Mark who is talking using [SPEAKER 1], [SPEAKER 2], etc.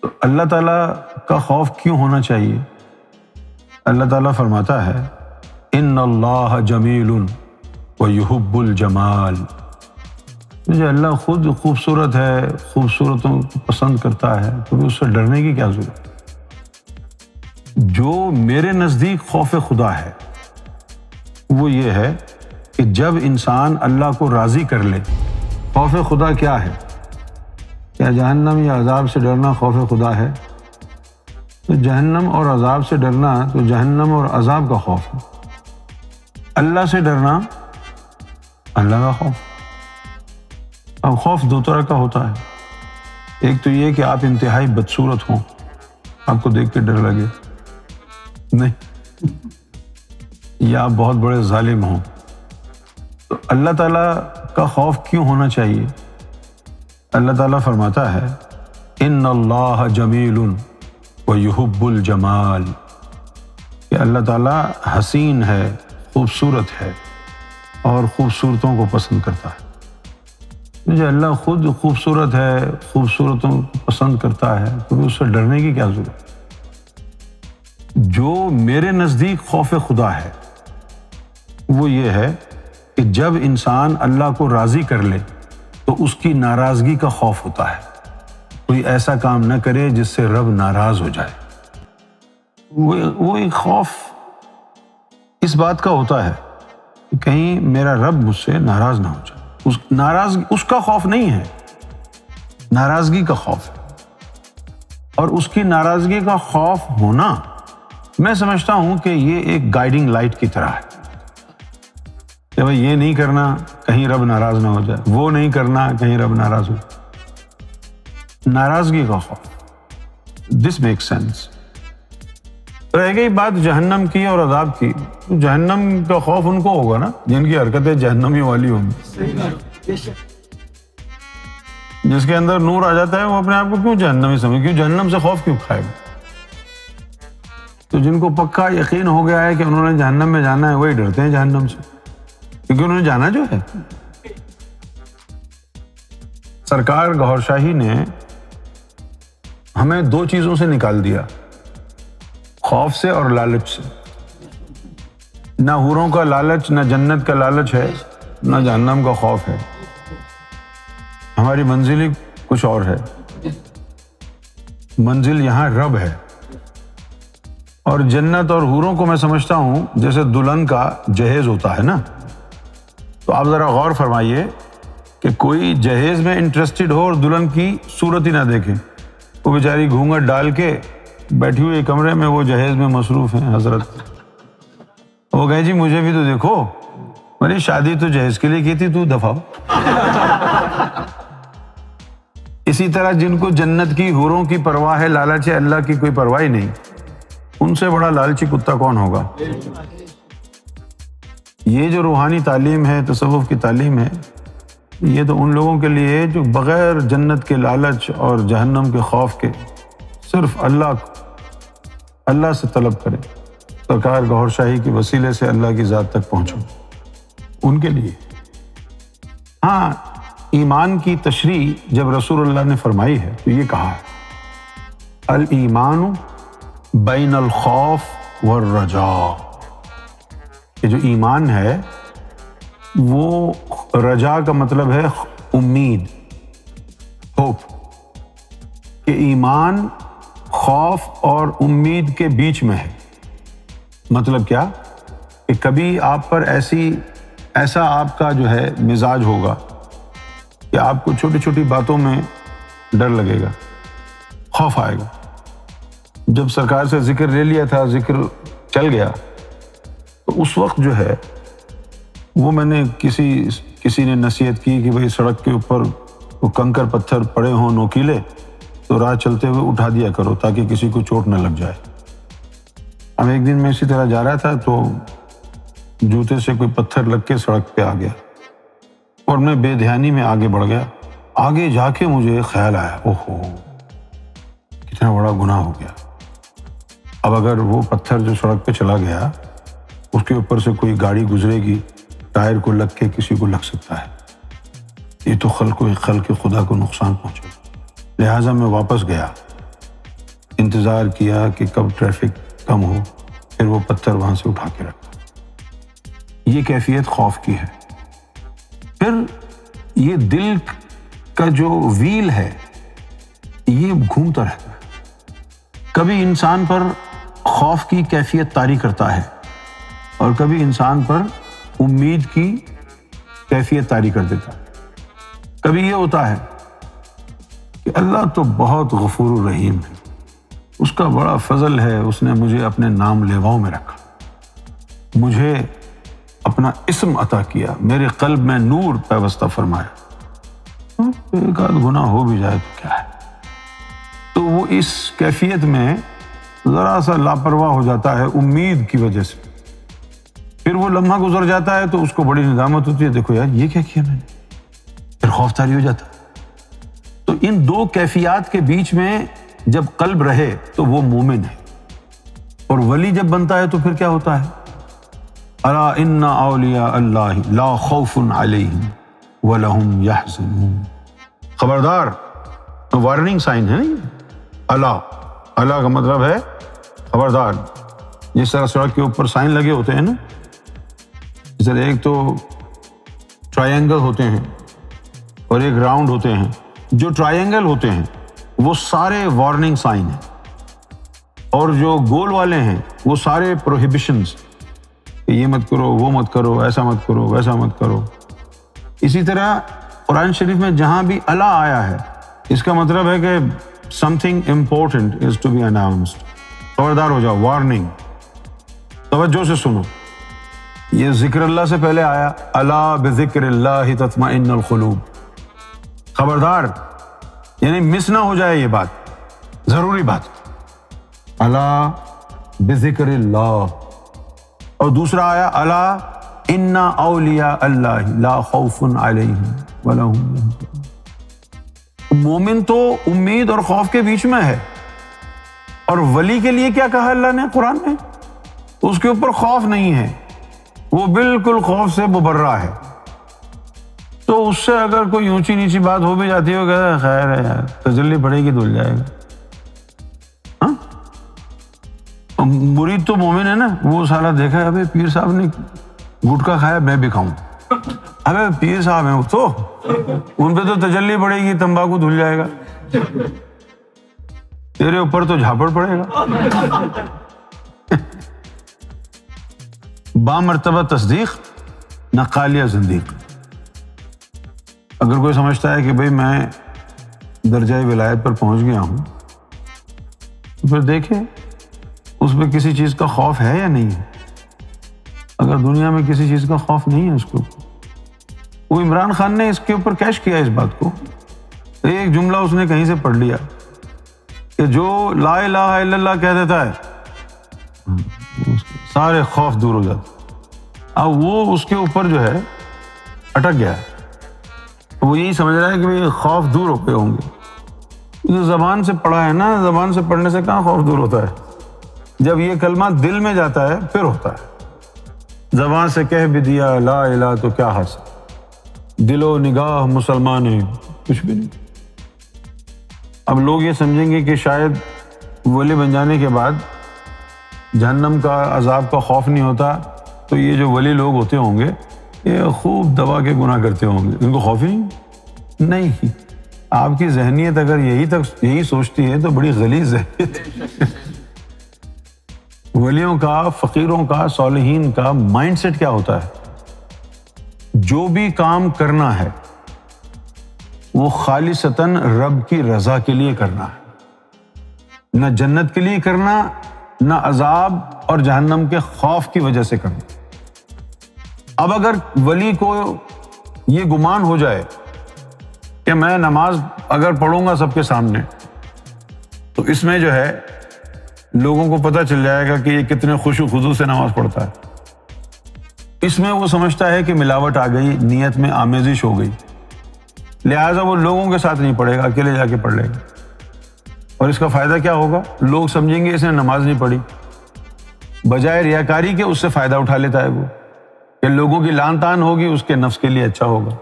[SPEAKER 1] تو اللہ تعالیٰ کا خوف کیوں ہونا چاہیے؟ اللہ تعالیٰ فرماتا ہے ان اللہ جمیل ویحب الجمال، جو اللہ خود خوبصورت ہے، خوبصورتوں کو پسند کرتا ہے، تو اس سے ڈرنے کی کیا ضرورت؟ جو میرے نزدیک خوف خدا ہے وہ یہ ہے کہ جب انسان اللہ کو راضی کر لے۔ خوف خدا کیا ہے؟ کیا جہنم یا عذاب سے ڈرنا خوف خدا ہے؟ تو جہنم اور عذاب سے ڈرنا تو جہنم اور عذاب کا خوف ہے۔ اللہ سے ڈرنا اللہ کا خوف۔ اب خوف دو طرح کا ہوتا ہے، ایک تو یہ کہ آپ انتہائی بدصورت ہوں، آپ کو دیکھ کے ڈر لگے، نہیں، یا آپ بہت بڑے ظالم ہوں۔ تو اللہ تعالیٰ کا خوف کیوں ہونا چاہیے؟ اللہ تعالیٰ فرماتا ہے ان اللہ جمیل ویحب الجمال، کہ اللہ تعالیٰ حسین ہے، خوبصورت ہے اور خوبصورتوں کو پسند کرتا ہے۔ جو اللہ خود خوبصورت ہے، خوبصورتوں کو پسند کرتا ہے، تو اس سے ڈرنے کی کیا ضرورت؟ جو میرے نزدیک خوف خدا ہے وہ یہ ہے کہ جب انسان اللہ کو راضی کر لے تو اس کی ناراضگی کا خوف ہوتا ہے، کوئی ایسا کام نہ کرے جس سے رب ناراض ہو جائے۔ وہ ایک خوف اس بات کا ہوتا ہے کہ کہیں میرا رب مجھ سے ناراض نہ ہو جائے۔ اس کا خوف نہیں ہے، ناراضگی کا خوف ہے، اور اس کی ناراضگی کا خوف ہونا میں سمجھتا ہوں کہ یہ ایک گائیڈنگ لائٹ کی طرح ہے کہ بھائی یہ نہیں کرنا کہیں رب ناراض نہ ہو جائے، وہ نہیں کرنا کہیں رب ناراض ہو جائے۔ ناراضگی کا خوف، دس میک سینس۔ رہ گئی بات جہنم کی اور عذاب کی، جہنم کا خوف ان کو ہوگا نا جن کی حرکتیں جہنمی والی ہوں گی۔ جس کے اندر نور آ جاتا ہے وہ اپنے آپ کو کیوں جہنمی سمجھے، کیوں جہنم سے خوف کیوں کھائے گا؟ تو جن کو پکا یقین ہو گیا ہے کہ انہوں نے جہنم میں جانا ہے وہی ڈرتے ہیں جہنم سے، کیونکہ انہوں نے جانا جو ہے۔ سرکار گوھر شاہی نے ہمیں دو چیزوں سے نکال دیا، خوف سے اور لالچ سے۔ نہ حوروں کا لالچ، نہ جنت کا لالچ ہے، نہ جہنم کا خوف ہے۔ ہماری منزل ہی کچھ اور ہے، منزل یہاں رب ہے۔ اور جنت اور حوروں کو میں سمجھتا ہوں جیسے دلہن کا جہیز ہوتا ہے نا، تو آپ ذرا غور فرمائیے کہ کوئی جہیز میں انٹرسٹڈ ہو اور دلہن کی صورت ہی نہ دیکھے، وہ بیچاری گھونگھٹ ڈال کے بیٹھی ہوئی کمرے میں وہ جہیز میں مصروف ہیں۔ حضرت وہ کہے جی مجھے بھی تو دیکھو، میری شادی تو جہیز کے لیے کی تھی، تو دفعہ۔ اسی طرح جن کو جنت کی حوروں کی پرواہ ہے، لالچ ہے، اللہ کی کوئی پرواہ ہی نہیں، ان سے بڑا لالچی کتا کون ہوگا؟ یہ جو روحانی تعلیم ہے، تصوف کی تعلیم ہے، یہ تو ان لوگوں کے لیے جو بغیر جنت کے لالچ اور جہنم کے خوف کے صرف اللہ سے طلب کرے، سرکار گوھر شاہی کے وسیلے سے اللہ کی ذات تک پہنچو، ان کے لیے۔ ہاں، ایمان کی تشریح جب رسول اللہ نے فرمائی ہے تو یہ کہا ہے الایمان بین الخوف والرجاء، کہ جو ایمان ہے وہ رجا کا مطلب ہے امید، ہوپ، کہ ایمان خوف اور امید کے بیچ میں ہے۔ مطلب کیا کہ کبھی آپ پر ایسا آپ کا جو ہے مزاج ہوگا کہ آپ کو چھوٹی چھوٹی باتوں میں ڈر لگے گا، خوف آئے گا۔ جب سرکار سے ذکر لے لیا تھا، ذکر چل گیا، تو اس وقت جو ہے وہ میں نے کسی نے نصیحت کی کہ بھئی سڑک کے اوپر وہ کنکر پتھر پڑے ہوں نوکیلے تو راہ چلتے ہوئے اٹھا دیا کرو تاکہ کسی کو چوٹ نہ لگ جائے۔ اب ایک دن میں اسی طرح جا رہا تھا تو جوتے سے کوئی پتھر لگ کے سڑک پہ آ گیا اور میں بے دھیانی میں آگے بڑھ گیا۔ آگے جا کے مجھے خیال آیا، اوہو کتنا بڑا گناہ ہو گیا۔ اب اگر وہ پتھر جو سڑک پہ چلا گیا اس کے اوپر سے کوئی گاڑی گزرے گی، ٹائر کو لگ کے کسی کو لگ سکتا ہے، یہ تو خلق خدا کو نقصان پہنچے۔ لہٰذا میں واپس گیا انتظار کیا کہ کب ٹریفک کم ہو، پھر وہ پتھر وہاں سے اٹھا کے رکھا۔ یہ کیفیت خوف کی ہے۔ پھر یہ دل کا جو ویل ہے یہ گھومتا رہتا ہے، کبھی انسان پر خوف کی کیفیت طاری کرتا ہے اور کبھی انسان پر امید کی کیفیت طاری کر دیتا ہے۔ کبھی یہ ہوتا ہے کہ اللہ تو بہت غفور الرحیم ہے، اس کا بڑا فضل ہے، اس نے مجھے اپنے نام لیواؤں میں رکھا، مجھے اپنا اسم عطا کیا، میرے قلب میں نور پیوستہ فرمایا، ایک آدھ گناہ ہو بھی جائے تو کیا ہے۔ تو وہ اس کیفیت میں ذرا سا لاپرواہ ہو جاتا ہے امید کی وجہ سے، پھر وہ لمحہ گزر جاتا ہے تو اس کو بڑی ندامت ہوتی ہے، دیکھو یار یہ کیا کیا میں نے، پھر خوف طاری ہو جاتا ہے۔ تو ان دو کیفیات کے بیچ میں جب قلب رہے تو وہ مومن ہے، اور ولی جب بنتا ہے تو پھر کیا ہوتا ہے؟ الا ان اولیاء اللہ لا خوف علیہم ولہم یحزنون۔ خبردار، وارننگ سائن ہے نا یہ۔ اللہ کا مطلب ہے خبردار۔ جس طرح سڑک کے اوپر سائن لگے ہوتے ہیں نا، جس طرح ایک تو ٹرائنگل ہوتے ہیں اور ایک راؤنڈ ہوتے ہیں، جو ٹرائنگل ہوتے ہیں وہ سارے وارننگ سائن ہیں، اور جو گول والے ہیں وہ سارے پروہیبیشنز، کہ یہ مت کرو، وہ مت کرو، ایسا مت کرو، ویسا مت کرو۔ اسی طرح قرآن شریف میں جہاں بھی اللہ آیا ہے اس کا مطلب ہے کہ something important is to be announced۔ خبردار ہو جاؤ، وارننگ۔ توجہ سے سنو، یہ ذکر اللہ سے پہلے آیا، الا بذکر اللہ تطمئن القلوب۔ خبردار، یعنی مس نہ ہو جائے یہ بات، ضروری بات، الا بذکر اللہ۔ اور دوسرا آیا، الا ان اولیاء اللہ لا خوف علیہم ولا هم يحزنون۔ مومن تو امید اور خوف کے بیچ میں ہے، اور ولی کے لیے کیا کہا اللہ نے قرآن میں؟ اس کے اوپر خوف نہیں ہے، وہ بالکل خوف سے مبرہ ہے۔ تو اس سے اگر کوئی اونچی نیچی بات ہو بھی جاتی ہے، وہ کہتا ہے خیر ہے یار، تجلی پڑے گی دھل جائے گا۔ ہاں، مرید تو مومن ہے نا، وہ سالہ دیکھا ہے، ابے پیر صاحب نے گٹکا کھایا میں بھی کھاؤں، ابے پیر صاحب ہیں وہ تو، ان پہ تو تجلی پڑے گی، تمباکو دھل جائے گا، تیرے اوپر تو جھاپڑ پڑے گا۔ با مرتبہ تصدیق نہ قالیہ زندیق۔ اگر کوئی سمجھتا ہے کہ بھئی میں درجہ ولایت پر پہنچ گیا ہوں، تو پھر دیکھیں اس پہ کسی چیز کا خوف ہے یا نہیں ہے۔ اگر دنیا میں کسی چیز کا خوف نہیں ہے اس کو، وہ عمران خان نے اس کے اوپر کیش کیا اس بات کو، ایک جملہ اس نے کہیں سے پڑھ لیا کہ جو لا الہ الا اللہ کہہ دیتا ہے سارے خوف دور ہو جاتے۔ اب وہ اس کے اوپر جو ہے اٹک گیا ہے، وہ یہی سمجھ رہا ہے کہ بھئی خوف دور ہو گئے ہوں گے۔ جو زبان سے پڑھا ہے نا، زبان سے پڑھنے سے کہاں خوف دور ہوتا ہے، جب یہ کلمہ دل میں جاتا ہے پھر ہوتا ہے۔ زبان سے کہہ بھی دیا لا الہ تو کیا حاصل، دل و نگاہ مسلمان ہے، کچھ بھی نہیں۔ اب لوگ یہ سمجھیں گے کہ شاید ولی بن جانے کے بعد جہنم کا عذاب کا خوف نہیں ہوتا، تو یہ جو ولی لوگ ہوتے ہوں گے یہ خوب دبا کے گناہ کرتے ہوں گے، ان کو خوف ہی نہیں۔ آپ کی ذہنیت اگر یہی سوچتی ہے تو بڑی غلیظ ذہنیت ہے۔ ولیوں کا، فقیروں کا، صالحین کا مائنڈ سیٹ کیا ہوتا ہے؟ جو بھی کام کرنا ہے وہ خالصتاً رب کی رضا کے لیے کرنا ہے، نہ جنت کے لیے کرنا، نہ عذاب اور جہنم کے خوف کی وجہ سے کرنا۔ اب اگر ولی کو یہ گمان ہو جائے کہ میں نماز اگر پڑھوں گا سب کے سامنے تو اس میں جو ہے لوگوں کو پتہ چل جائے گا کہ یہ کتنے خشوع و خضوع سے نماز پڑھتا ہے، اس میں وہ سمجھتا ہے کہ ملاوٹ آ گئی، نیت میں آمیزش ہو گئی، لہٰذا وہ لوگوں کے ساتھ نہیں پڑھے گا، اکیلے جا کے پڑھ لے گا۔ اور اس کا فائدہ کیا ہوگا؟ لوگ سمجھیں گے اس نے نماز نہیں پڑھی، بجائے ریاکاری کے اس سے فائدہ اٹھا لیتا ہے وہ، کہ لوگوں کی لان تان ہوگی، اس کے نفس کے لیے اچھا ہوگا۔